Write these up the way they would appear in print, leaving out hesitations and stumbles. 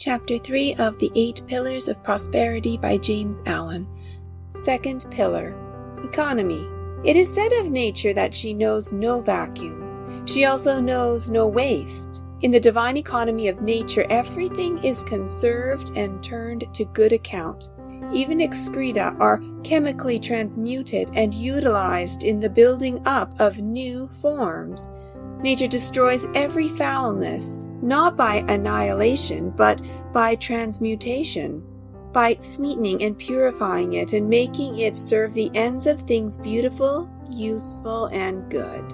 Chapter 3 of The 8 Pillars of Prosperity by James Allen. Second pillar, economy. It is said of nature that she knows no vacuum. She also knows no waste. In the divine economy of nature, everything is conserved and turned to good account. Even excreta are chemically transmuted and utilized in the building up of new forms. Nature destroys every foulness, not by annihilation, but by transmutation, by sweetening and purifying it and making it serve the ends of things beautiful, useful, and good.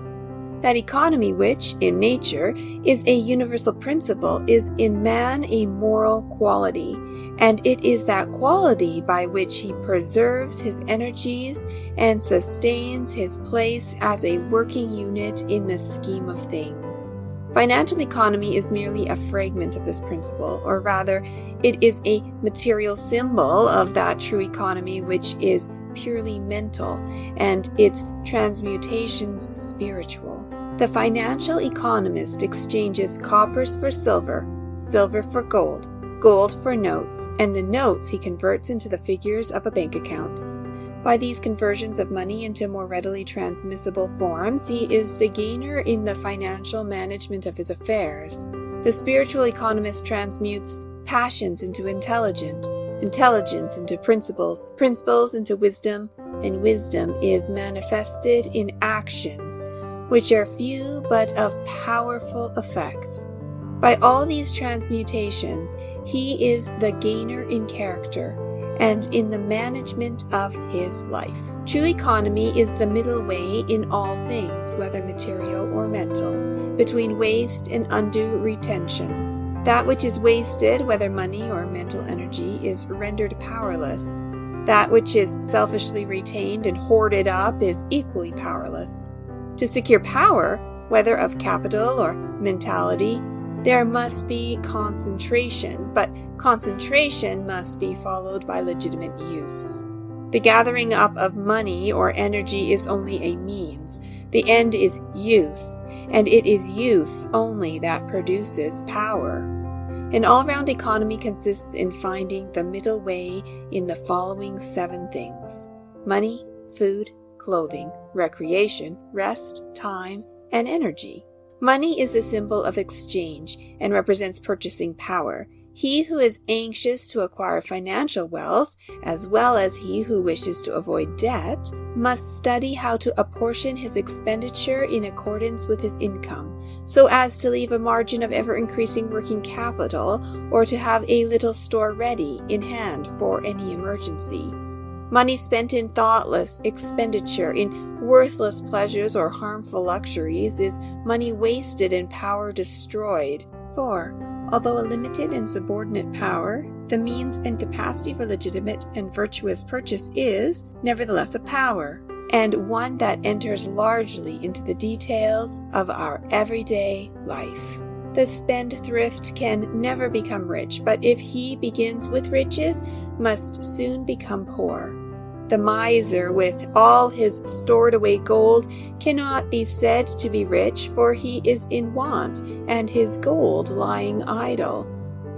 That economy which, in nature, is a universal principle, is in man a moral quality, and it is that quality by which he preserves his energies and sustains his place as a working unit in the scheme of things. Financial economy is merely a fragment of this principle, or rather, it is a material symbol of that true economy which is purely mental, and its transmutations spiritual. The financial economist exchanges coppers for silver, silver for gold, gold for notes, and the notes he converts into the figures of a bank account. By these conversions of money into more readily transmissible forms, he is the gainer in the financial management of his affairs. The spiritual economist transmutes passions into intelligence, intelligence into principles, principles into wisdom, and wisdom is manifested in actions, which are few but of powerful effect. By all these transmutations, he is the gainer in character and in the management of his life. True economy is the middle way in all things, whether material or mental, between waste and undue retention. That which is wasted, whether money or mental energy, is rendered powerless. That which is selfishly retained and hoarded up is equally powerless. To secure power, whether of capital or mentality, there must be concentration, but concentration must be followed by legitimate use. The gathering up of money or energy is only a means. The end is use, and it is use only that produces power. An all-round economy consists in finding the middle way in the following 7 things: money, food, clothing, recreation, rest, time, and energy. Money is the symbol of exchange and represents purchasing power. He who is anxious to acquire financial wealth, as well as he who wishes to avoid debt, must study how to apportion his expenditure in accordance with his income, so as to leave a margin of ever-increasing working capital, or to have a little store ready in hand for any emergency. Money spent in thoughtless expenditure, in worthless pleasures or harmful luxuries, is money wasted and power destroyed. For, although a limited and subordinate power, the means and capacity for legitimate and virtuous purchase is, nevertheless, a power, and one that enters largely into the details of our everyday life. The spendthrift can never become rich, but if he begins with riches, must soon become poor. The miser, with all his stored away gold, cannot be said to be rich, for he is in want, and his gold, lying idle,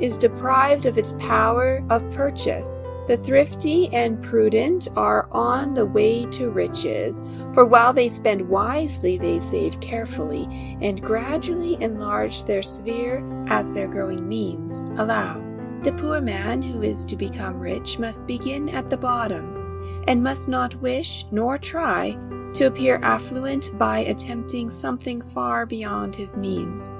is deprived of its power of purchase. The thrifty and prudent are on the way to riches, for while they spend wisely, they save carefully, and gradually enlarge their sphere as their growing means allow. The poor man who is to become rich must begin at the bottom, and must not wish nor try to appear affluent by attempting something far beyond his means.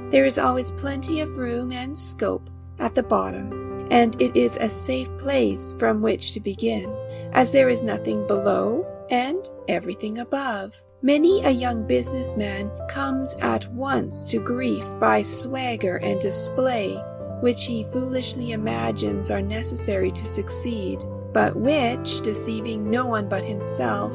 There is always plenty of room and scope at the bottom, and it is a safe place from which to begin, as there is nothing below and everything above. Many a young businessman comes at once to grief by swagger and display, which he foolishly imagines are necessary to succeed, but which, deceiving no one but himself,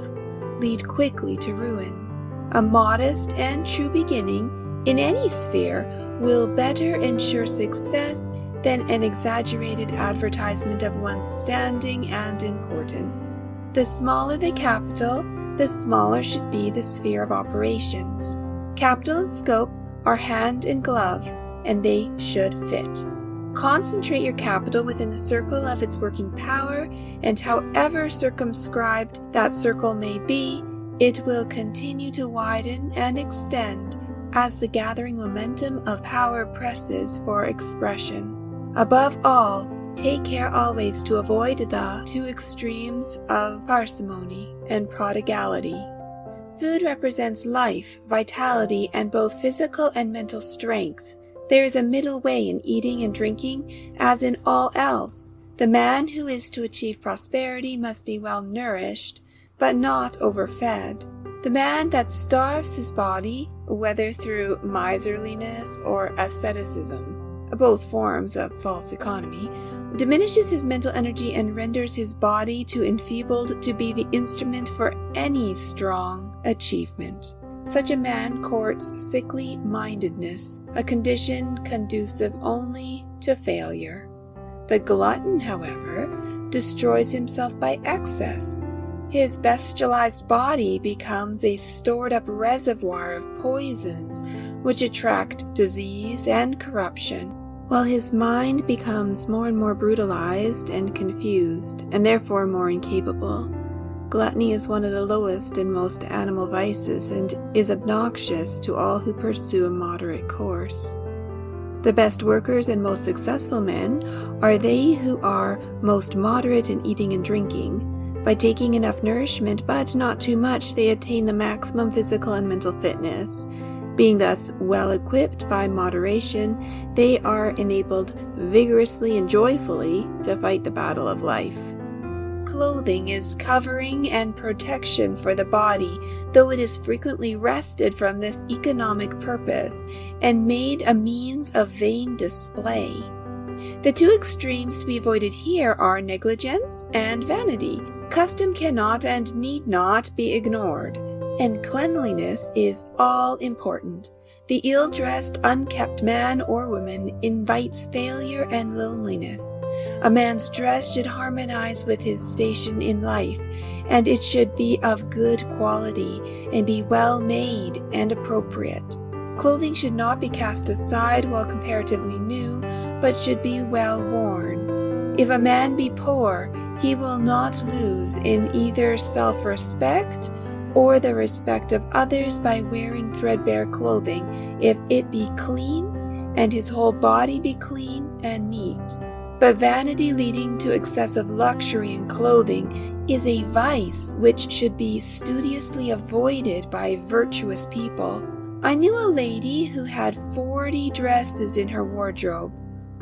lead quickly to ruin. A modest and true beginning in any sphere will better ensure success than an exaggerated advertisement of one's standing and importance. The smaller the capital, the smaller should be the sphere of operations. Capital and scope are hand and glove, and they should fit. Concentrate your capital within the circle of its working power, and however circumscribed that circle may be, it will continue to widen and extend as the gathering momentum of power presses for expression. Above all, take care always to avoid the two extremes of parsimony and prodigality. Food represents life, vitality, and both physical and mental strength. There is a middle way in eating and drinking, as in all else. The man who is to achieve prosperity must be well nourished, but not overfed. The man that starves his body, whether through miserliness or asceticism, both forms of false economy, diminishes his mental energy and renders his body too enfeebled to be the instrument for any strong achievement. Such a man courts sickly mindedness, a condition conducive only to failure. The glutton, however, destroys himself by excess. His bestialized body becomes a stored-up reservoir of poisons which attract disease and corruption, while his mind becomes more and more brutalized and confused, and therefore more incapable. Gluttony is one of the lowest and most animal vices, and is obnoxious to all who pursue a moderate course. The best workers and most successful men are they who are most moderate in eating and drinking. By taking enough nourishment, but not too much, they attain the maximum physical and mental fitness. Being thus well equipped by moderation, they are enabled vigorously and joyfully to fight the battle of life. Clothing is covering and protection for the body, though it is frequently wrested from this economic purpose and made a means of vain display. The two extremes to be avoided here are negligence and vanity. Custom cannot and need not be ignored, and cleanliness is all important. The ill-dressed, unkept man or woman invites failure and loneliness. A man's dress should harmonize with his station in life, and it should be of good quality and be well made and appropriate. Clothing should not be cast aside while comparatively new, but should be well worn. If a man be poor, he will not lose in either self-respect or the respect of others by wearing threadbare clothing, if it be clean, and his whole body be clean and neat. But vanity leading to excessive luxury in clothing is a vice which should be studiously avoided by virtuous people. I knew a lady who had 40 dresses in her wardrobe,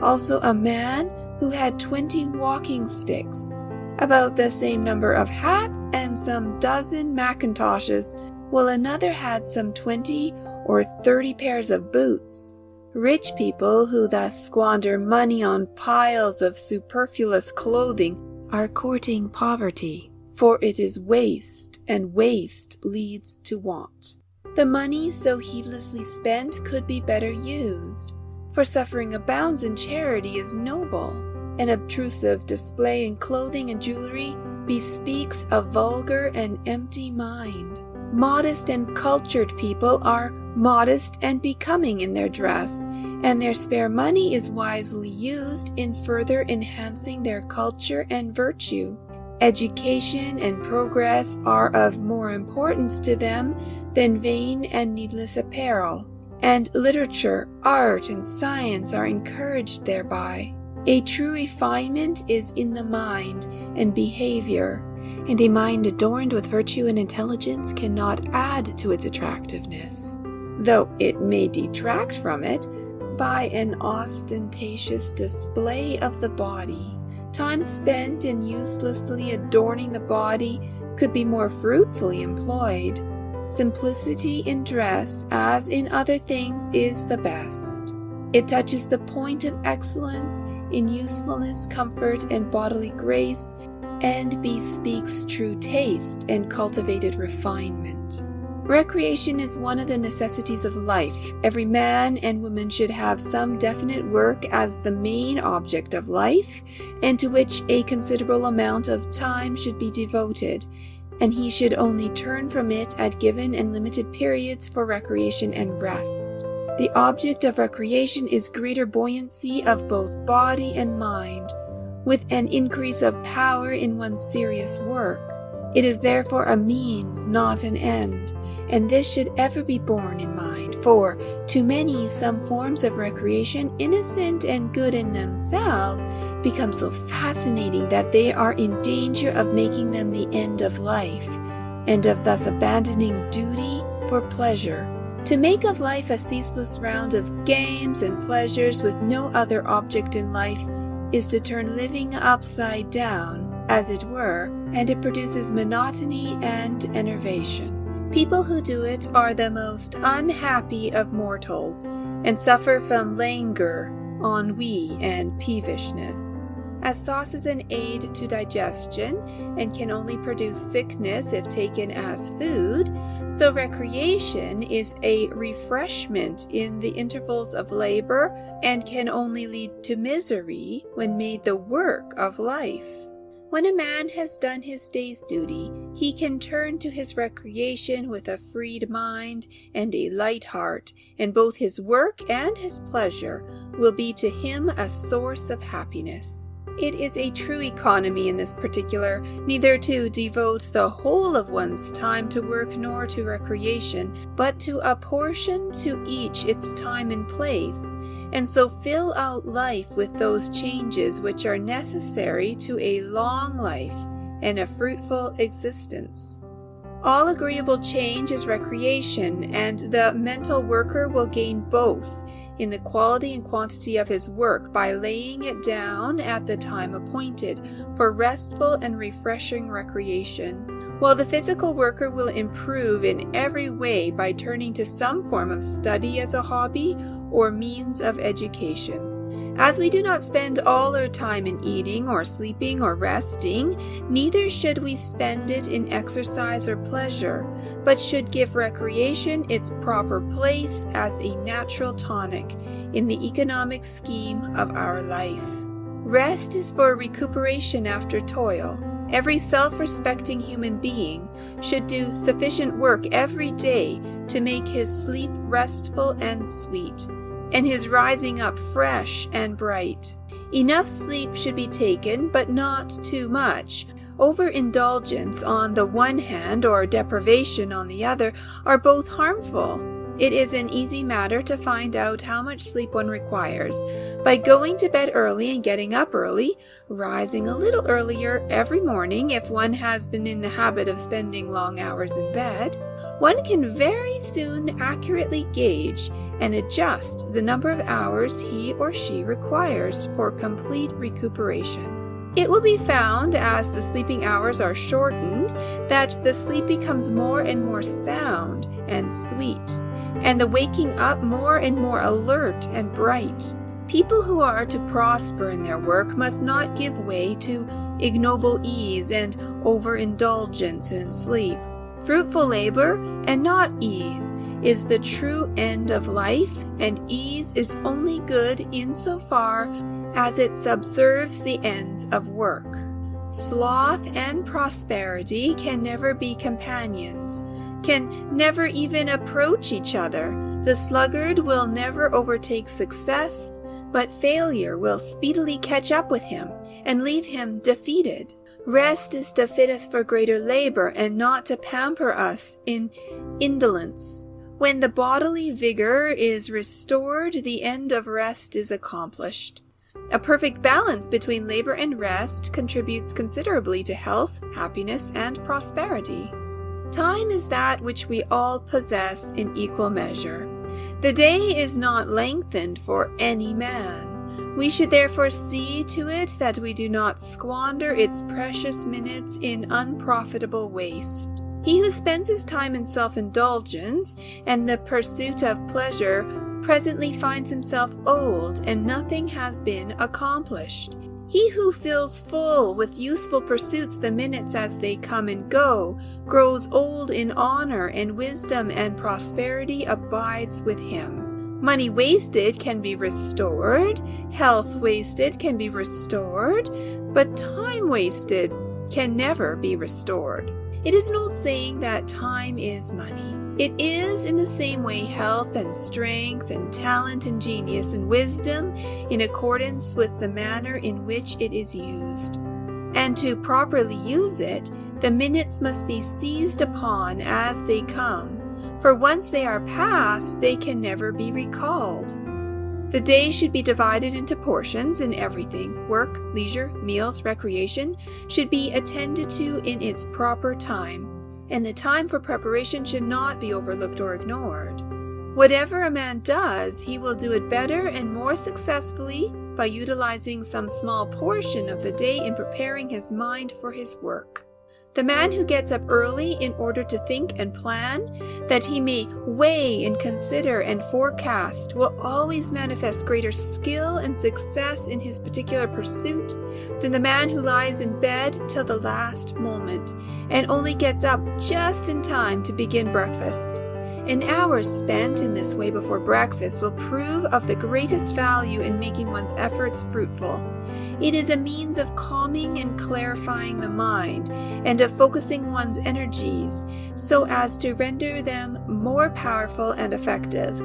also a man who had 20 walking sticks, about the same number of hats and some dozen mackintoshes, while another had some 20 or 30 pairs of boots. Rich people who thus squander money on piles of superfluous clothing are courting poverty, for it is waste, and waste leads to want. The money so heedlessly spent could be better used, for suffering abounds and charity is noble. An obtrusive display in clothing and jewelry bespeaks a vulgar and empty mind. Modest and cultured people are modest and becoming in their dress, and their spare money is wisely used in further enhancing their culture and virtue. Education and progress are of more importance to them than vain and needless apparel, and literature, art, and science are encouraged thereby. A true refinement is in the mind and behavior, and a mind adorned with virtue and intelligence cannot add to its attractiveness, though it may detract from it by an ostentatious display of the body. Time spent in uselessly adorning the body could be more fruitfully employed. Simplicity in dress, as in other things, is the best. It touches the point of excellence in usefulness, comfort, and bodily grace, and bespeaks true taste and cultivated refinement. Recreation is one of the necessities of life. Every man and woman should have some definite work as the main object of life, and to which a considerable amount of time should be devoted, and he should only turn from it at given and limited periods for recreation and rest. The object of recreation is greater buoyancy of both body and mind, with an increase of power in one's serious work. It is therefore a means, not an end, and this should ever be borne in mind, for to many some forms of recreation, innocent and good in themselves, become so fascinating that they are in danger of making them the end of life, and of thus abandoning duty for pleasure. To make of life a ceaseless round of games and pleasures with no other object in life is to turn living upside down, as it were, and it produces monotony and enervation. People who do it are the most unhappy of mortals, and suffer from languor, ennui, and peevishness. As sauce is an aid to digestion, and can only produce sickness if taken as food, so recreation is a refreshment in the intervals of labor, and can only lead to misery when made the work of life. When a man has done his day's duty, he can turn to his recreation with a freed mind and a light heart, and both his work and his pleasure will be to him a source of happiness. It is a true economy in this particular, neither to devote the whole of one's time to work nor to recreation, but to apportion to each its time and place, and so fill out life with those changes which are necessary to a long life and a fruitful existence. All agreeable change is recreation, and the mental worker will gain both in the quality and quantity of his work by laying it down at the time appointed for restful and refreshing recreation, while the physical worker will improve in every way by turning to some form of study as a hobby or means of education. As we do not spend all our time in eating or sleeping or resting, neither should we spend it in exercise or pleasure, but should give recreation its proper place as a natural tonic in the economic scheme of our life. Rest is for recuperation after toil. Every self-respecting human being should do sufficient work every day to make his sleep restful and sweet, and his rising up fresh and bright. Enough sleep should be taken, but not too much. Overindulgence on the one hand or deprivation on the other are both harmful. It is an easy matter to find out how much sleep one requires by going to bed early and getting up early, rising a little earlier every morning if one has been in the habit of spending long hours in bed. One can very soon accurately gauge and adjust the number of hours he or she requires for complete recuperation. It will be found, as the sleeping hours are shortened, that the sleep becomes more and more sound and sweet, and the waking up more and more alert and bright. People who are to prosper in their work must not give way to ignoble ease and overindulgence in sleep. Fruitful labor, and not ease, is the true end of life, and ease is only good insofar as it subserves the ends of work. Sloth and prosperity can never be companions, can never even approach each other. The sluggard will never overtake success, but failure will speedily catch up with him and leave him defeated. Rest is to fit us for greater labor, and not to pamper us in indolence. When the bodily vigor is restored, the end of rest is accomplished. A perfect balance between labor and rest contributes considerably to health, happiness, and prosperity. Time is that which we all possess in equal measure. The day is not lengthened for any man. We should therefore see to it that we do not squander its precious minutes in unprofitable waste. He who spends his time in self-indulgence and the pursuit of pleasure presently finds himself old, and nothing has been accomplished. He who fills full with useful pursuits the minutes as they come and go grows old in honor, and wisdom and prosperity abides with him. Money wasted can be restored, health wasted can be restored, but time wasted can never be restored. It is an old saying that time is money. It is in the same way health and strength and talent and genius and wisdom in accordance with the manner in which it is used. And to properly use it, the minutes must be seized upon as they come, for once they are past, they can never be recalled. The day should be divided into portions, and everything, work, leisure, meals, recreation, should be attended to in its proper time, and the time for preparation should not be overlooked or ignored. Whatever a man does, he will do it better and more successfully by utilizing some small portion of the day in preparing his mind for his work. The man who gets up early in order to think and plan, that he may weigh and consider and forecast, will always manifest greater skill and success in his particular pursuit than the man who lies in bed till the last moment and only gets up just in time to begin breakfast. An hour spent in this way before breakfast will prove of the greatest value in making one's efforts fruitful. It is a means of calming and clarifying the mind and of focusing one's energies so as to render them more powerful and effective.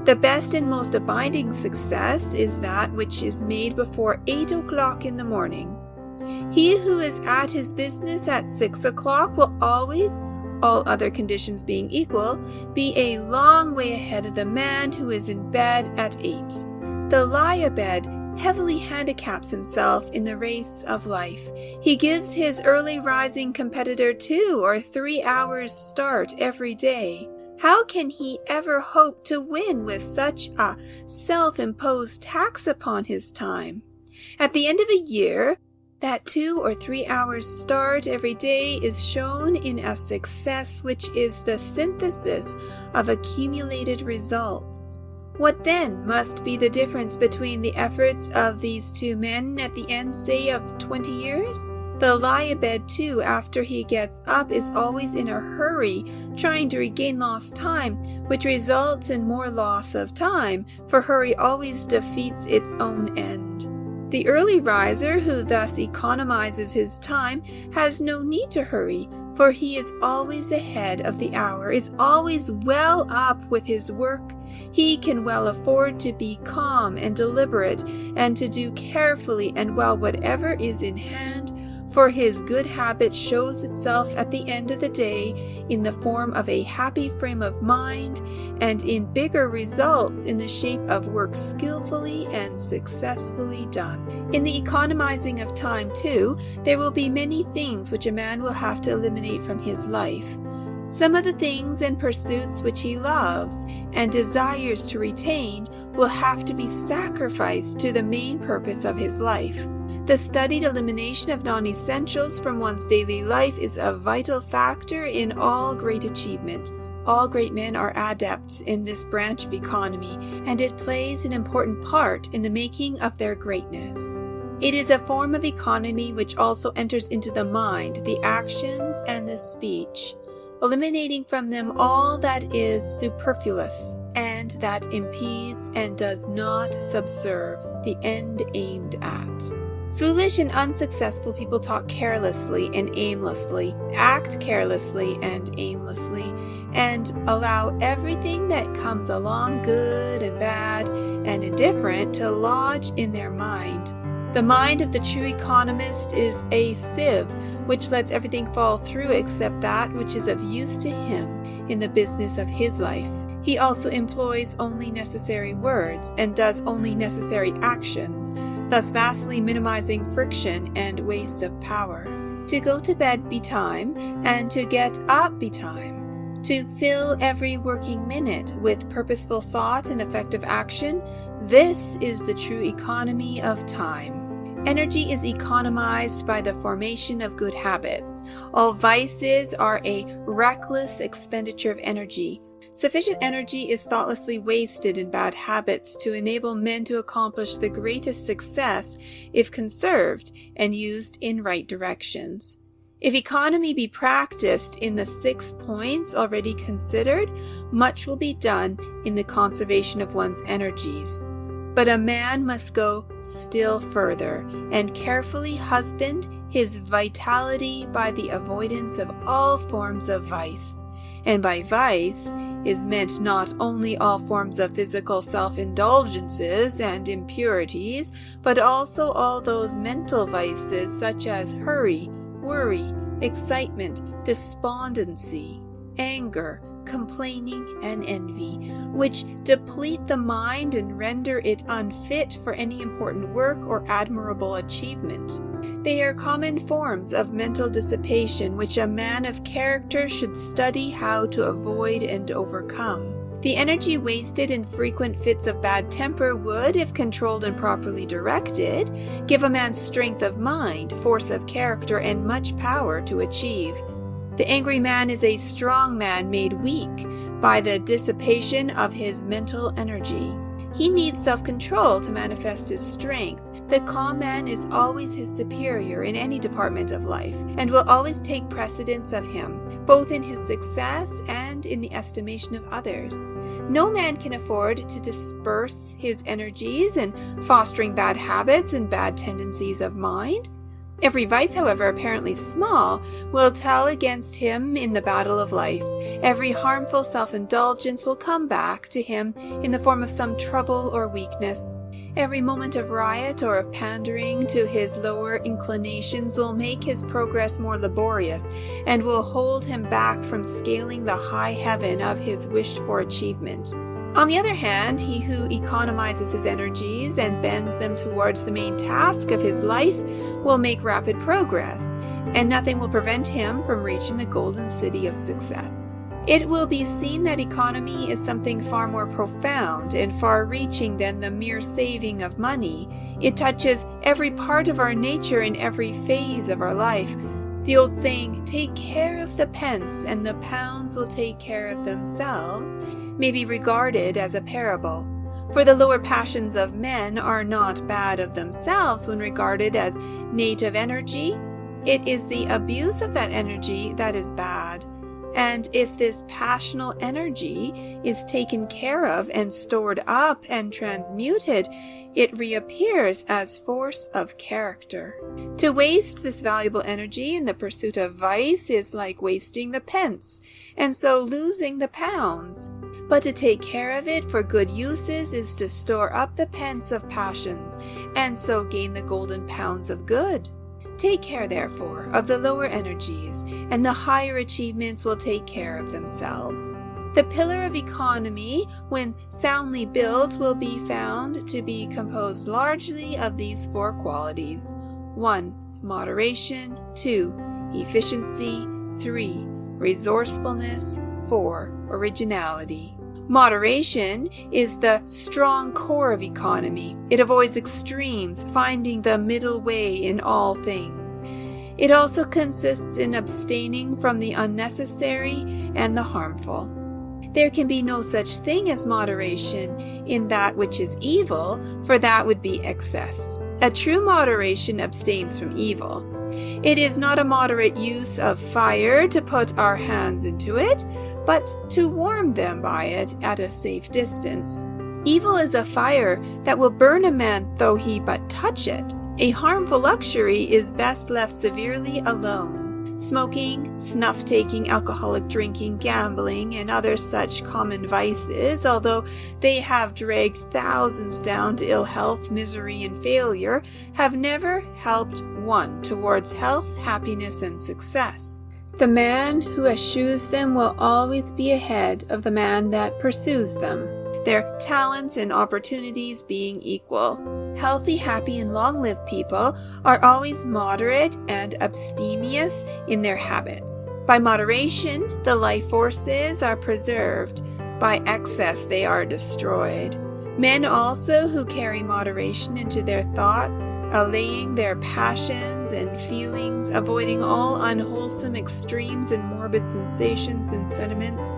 The best and most abiding success is that which is made before 8 o'clock in the morning. He who is at his business at 6 o'clock will always, all other conditions being equal, be a long way ahead of the man who is in bed at 8. The lie-a-bed heavily handicaps himself in the race of life. He gives his early rising competitor 2 or 3 hours start every day. How can he ever hope to win with such a self-imposed tax upon his time? At the end of a year, that 2 or 3 hours start every day is shown in a success which is the synthesis of accumulated results. What then must be the difference between the efforts of these 2 men at the end, say, of 20 years? The lie-a-bed, too, after he gets up, is always in a hurry, trying to regain lost time, which results in more loss of time, for hurry always defeats its own end. The early riser, who thus economizes his time, has no need to hurry, for he is always ahead of the hour, is always well up with his work. He can well afford to be calm and deliberate, and to do carefully and well whatever is in hand, for his good habit shows itself at the end of the day in the form of a happy frame of mind, and in bigger results in the shape of work skillfully and successfully done. In the economizing of time, too, there will be many things which a man will have to eliminate from his life. Some of the things and pursuits which he loves and desires to retain will have to be sacrificed to the main purpose of his life. The studied elimination of non-essentials from one's daily life is a vital factor in all great achievement. All great men are adepts in this branch of economy, and it plays an important part in the making of their greatness. It is a form of economy which also enters into the mind, the actions, and the speech, eliminating from them all that is superfluous and that impedes and does not subserve the end aimed at. Foolish and unsuccessful people talk carelessly and aimlessly, act carelessly and aimlessly, and allow everything that comes along, good and bad and indifferent, to lodge in their mind. The mind of the true economist is a sieve which lets everything fall through except that which is of use to him in the business of his life. He also employs only necessary words and does only necessary actions, thus vastly minimizing friction and waste of power. To go to bed betime, and to get up betime. To fill every working minute with purposeful thought and effective action, this is the true economy of time. Energy is economized by the formation of good habits. All vices are a reckless expenditure of energy. Sufficient energy is thoughtlessly wasted in bad habits to enable men to accomplish the greatest success if conserved and used in right directions. If economy be practiced in the 6 points already considered, much will be done in the conservation of one's energies. But a man must go still further and carefully husband his vitality by the avoidance of all forms of vice. And by vice is meant not only all forms of physical self-indulgences and impurities, but also all those mental vices such as hurry, worry, excitement, despondency, anger, complaining, and envy, which deplete the mind and render it unfit for any important work or admirable achievement. They are common forms of mental dissipation which a man of character should study how to avoid and overcome. The energy wasted in frequent fits of bad temper would, if controlled and properly directed, give a man strength of mind, force of character, and much power to achieve. The angry man is a strong man made weak by the dissipation of his mental energy. He needs self-control to manifest his strength. The calm man is always his superior in any department of life, and will always take precedence of him, both in his success and in the estimation of others. No man can afford to disperse his energies in fostering bad habits and bad tendencies of mind. Every vice, however apparently small, will tell against him in the battle of life. Every harmful self-indulgence will come back to him in the form of some trouble or weakness. Every moment of riot or of pandering to his lower inclinations will make his progress more laborious, and will hold him back from scaling the high heaven of his wished-for achievement. On the other hand, he who economizes his energies and bends them towards the main task of his life will make rapid progress, and nothing will prevent him from reaching the golden city of success. It will be seen that economy is something far more profound and far-reaching than the mere saving of money. It touches every part of our nature in every phase of our life. The old saying, "Take care of the pence and the pounds will take care of themselves," may be regarded as a parable. For the lower passions of men are not bad of themselves when regarded as native energy. It is the abuse of that energy that is bad. And if this passional energy is taken care of and stored up and transmuted, it reappears as force of character. To waste this valuable energy in the pursuit of vice is like wasting the pence, and so losing the pounds. But to take care of it for good uses is to store up the pence of passions, and so gain the golden pounds of good. Take care, therefore, of the lower energies, and the higher achievements will take care of themselves. The pillar of economy, when soundly built, will be found to be composed largely of these four qualities. 1. Moderation. 2. Efficiency. 3. Resourcefulness. 4. Originality. Moderation is the strong core of economy. It avoids extremes, finding the middle way in all things. It also consists in abstaining from the unnecessary and the harmful. There can be no such thing as moderation in that which is evil, for that would be excess. A true moderation abstains from evil. It is not a moderate use of fire to put our hands into it, but to warm them by it at a safe distance. Evil is a fire that will burn a man though he but touch it. A harmful luxury is best left severely alone. Smoking, snuff-taking, alcoholic drinking, gambling, and other such common vices, although they have dragged thousands down to ill health, misery, and failure, have never helped one towards health, happiness, and success. The man who eschews them will always be ahead of the man that pursues them, their talents and opportunities being equal. Healthy, happy, and long-lived people are always moderate and abstemious in their habits. By moderation, the life forces are preserved. By excess, they are destroyed. Men also who carry moderation into their thoughts, allaying their passions and feelings, avoiding all unwholesome extremes and morbid sensations and sentiments,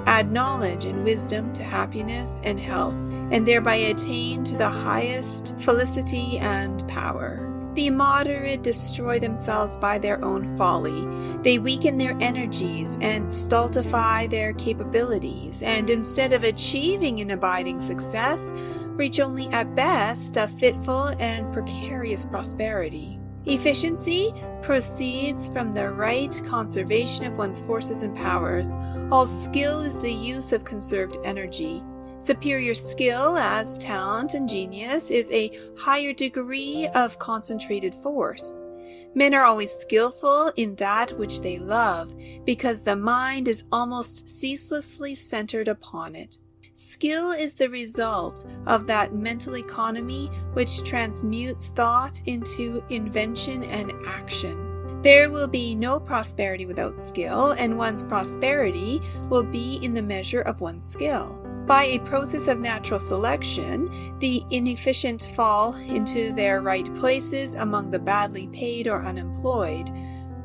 add knowledge and wisdom to happiness and health, and thereby attain to the highest felicity and power. The immoderate destroy themselves by their own folly. They weaken their energies and stultify their capabilities, and instead of achieving an abiding success, reach only at best a fitful and precarious prosperity. Efficiency proceeds from the right conservation of one's forces and powers. All skill is the use of conserved energy. Superior skill, as talent and genius, is a higher degree of concentrated force. Men are always skillful in that which they love, because the mind is almost ceaselessly centered upon it. Skill is the result of that mental economy which transmutes thought into invention and action. There will be no prosperity without skill, and one's prosperity will be in the measure of one's skill. By a process of natural selection, the inefficient fall into their right places among the badly paid or unemployed.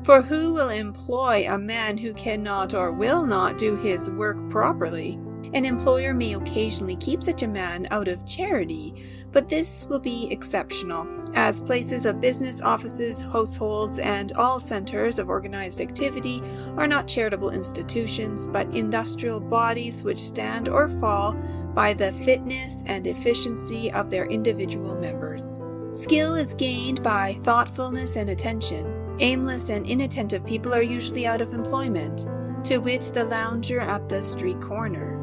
For who will employ a man who cannot or will not do his work properly? An employer may occasionally keep such a man out of charity, but this will be exceptional, as places of business, offices, households, and all centers of organized activity are not charitable institutions, but industrial bodies which stand or fall by the fitness and efficiency of their individual members. Skill is gained by thoughtfulness and attention. Aimless and inattentive people are usually out of employment, to wit, the lounger at the street corner.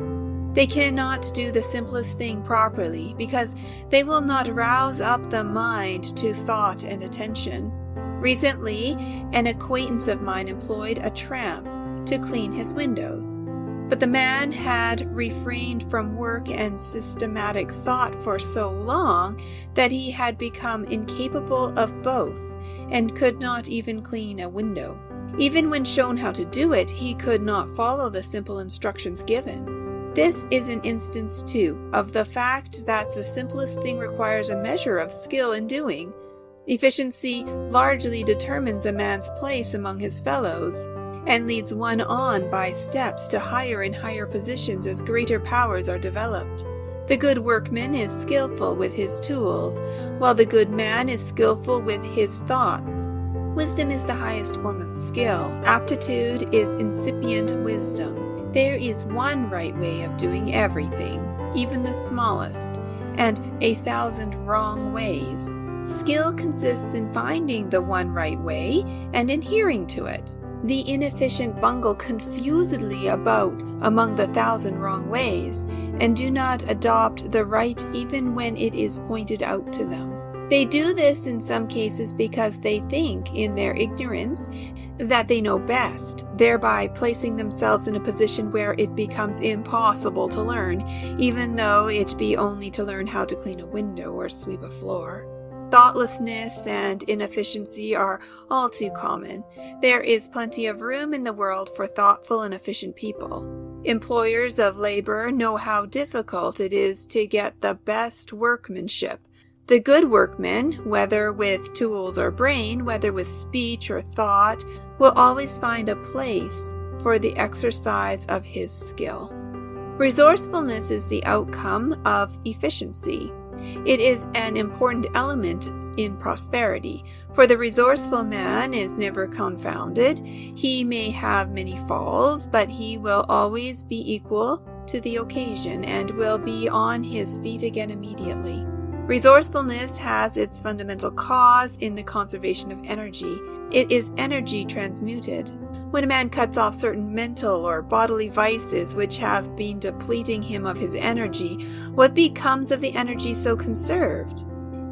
They cannot do the simplest thing properly because they will not rouse up the mind to thought and attention. Recently, an acquaintance of mine employed a tramp to clean his windows, but the man had refrained from work and systematic thought for so long that he had become incapable of both and could not even clean a window. Even when shown how to do it, he could not follow the simple instructions given. This is an instance, too, of the fact that the simplest thing requires a measure of skill in doing. Efficiency largely determines a man's place among his fellows, and leads one on by steps to higher and higher positions as greater powers are developed. The good workman is skillful with his tools, while the good man is skillful with his thoughts. Wisdom is the highest form of skill. Aptitude is incipient wisdom. There is one right way of doing everything, even the smallest, and 1,000 wrong ways. Skill consists in finding the one right way and adhering to it. The inefficient bungle confusedly about among the 1,000 wrong ways, and do not adopt the right even when it is pointed out to them. They do this in some cases because they think, in their ignorance, that they know best, thereby placing themselves in a position where it becomes impossible to learn, even though it be only to learn how to clean a window or sweep a floor. Thoughtlessness and inefficiency are all too common. There is plenty of room in the world for thoughtful and efficient people. Employers of labor know how difficult it is to get the best workmanship. The good workman, whether with tools or brain, whether with speech or thought, will always find a place for the exercise of his skill. Resourcefulness is the outcome of efficiency. It is an important element in prosperity, for the resourceful man is never confounded. He may have many falls, but he will always be equal to the occasion and will be on his feet again immediately. Resourcefulness has its fundamental cause in the conservation of energy. It is energy transmuted. When a man cuts off certain mental or bodily vices which have been depleting him of his energy, what becomes of the energy so conserved?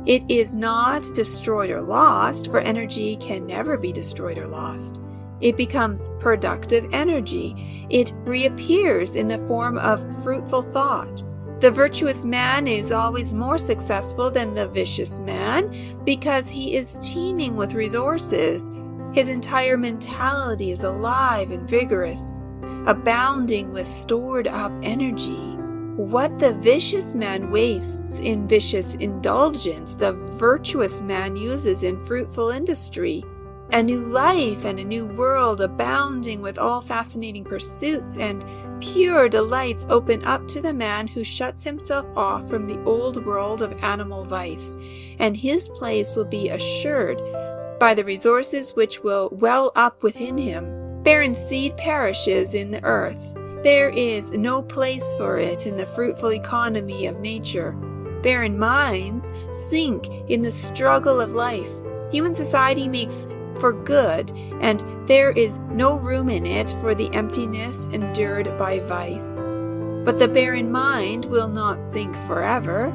It is not destroyed or lost, for energy can never be destroyed or lost. It becomes productive energy. It reappears in the form of fruitful thought. The virtuous man is always more successful than the vicious man because he is teeming with resources. His entire mentality is alive and vigorous, abounding with stored up energy. What the vicious man wastes in vicious indulgence, the virtuous man uses in fruitful industry. A new life and a new world abounding with all fascinating pursuits and pure delights open up to the man who shuts himself off from the old world of animal vice, and his place will be assured by the resources which will well up within him. Barren seed perishes in the earth. There is no place for it in the fruitful economy of nature. Barren minds sink in the struggle of life. Human society makes for good, and there is no room in it for the emptiness endured by vice. But the barren mind will not sink forever.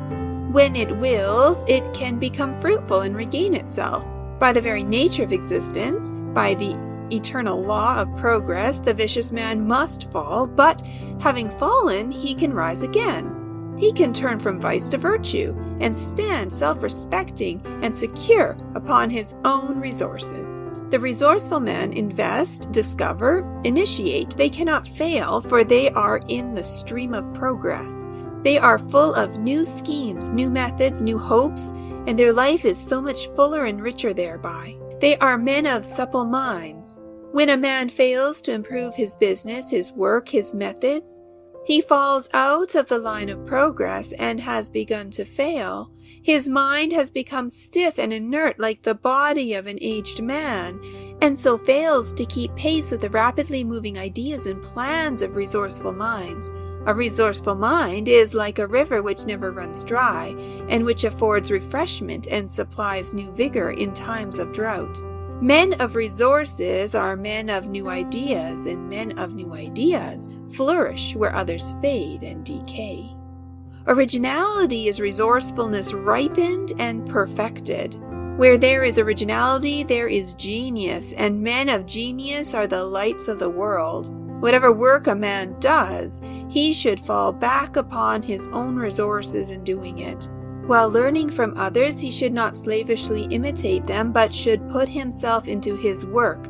When it wills, it can become fruitful and regain itself. By the very nature of existence, by the eternal law of progress, the vicious man must fall, but having fallen, he can rise again. He can turn from vice to virtue and stand self-respecting and secure upon his own resources. The resourceful men invest, discover, initiate. They cannot fail, for they are in the stream of progress. They are full of new schemes, new methods, new hopes, and their life is so much fuller and richer thereby. They are men of supple minds. When a man fails to improve his business, his work, his methods, he falls out of the line of progress and has begun to fail. His mind has become stiff and inert like the body of an aged man, and so fails to keep pace with the rapidly moving ideas and plans of resourceful minds. A resourceful mind is like a river which never runs dry, and which affords refreshment and supplies new vigor in times of drought. Men of resources are men of new ideas, and men of new ideas flourish where others fade and decay. Originality is resourcefulness ripened and perfected. Where there is originality, there is genius, and men of genius are the lights of the world. Whatever work a man does, he should fall back upon his own resources in doing it. While learning from others, he should not slavishly imitate them, but should put himself into his work,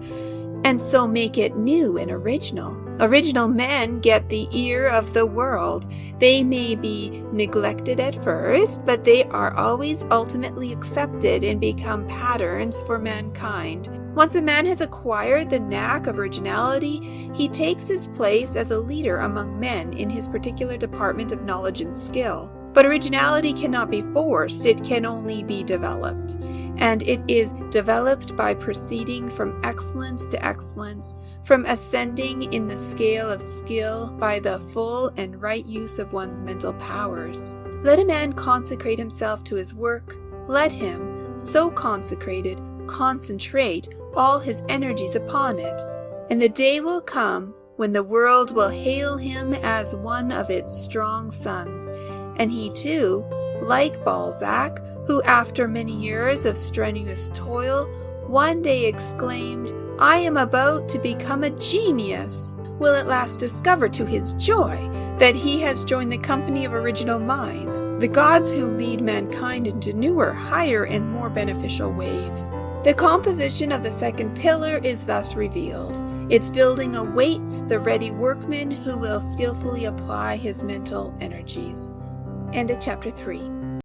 and so make it new and original. Original men get the ear of the world. They may be neglected at first, but they are always ultimately accepted and become patterns for mankind. Once a man has acquired the knack of originality, he takes his place as a leader among men in his particular department of knowledge and skill. But originality cannot be forced, it can only be developed. And it is developed by proceeding from excellence to excellence, from ascending in the scale of skill by the full and right use of one's mental powers. Let a man consecrate himself to his work. Let him, so consecrated, concentrate all his energies upon it. And the day will come when the world will hail him as one of its strong sons. And he too, like Balzac, who after many years of strenuous toil, one day exclaimed, "I am about to become a genius," will at last discover to his joy that he has joined the company of original minds, the gods who lead mankind into newer, higher, and more beneficial ways. The composition of the second pillar is thus revealed. Its building awaits the ready workman who will skillfully apply his mental energies. End of chapter 3.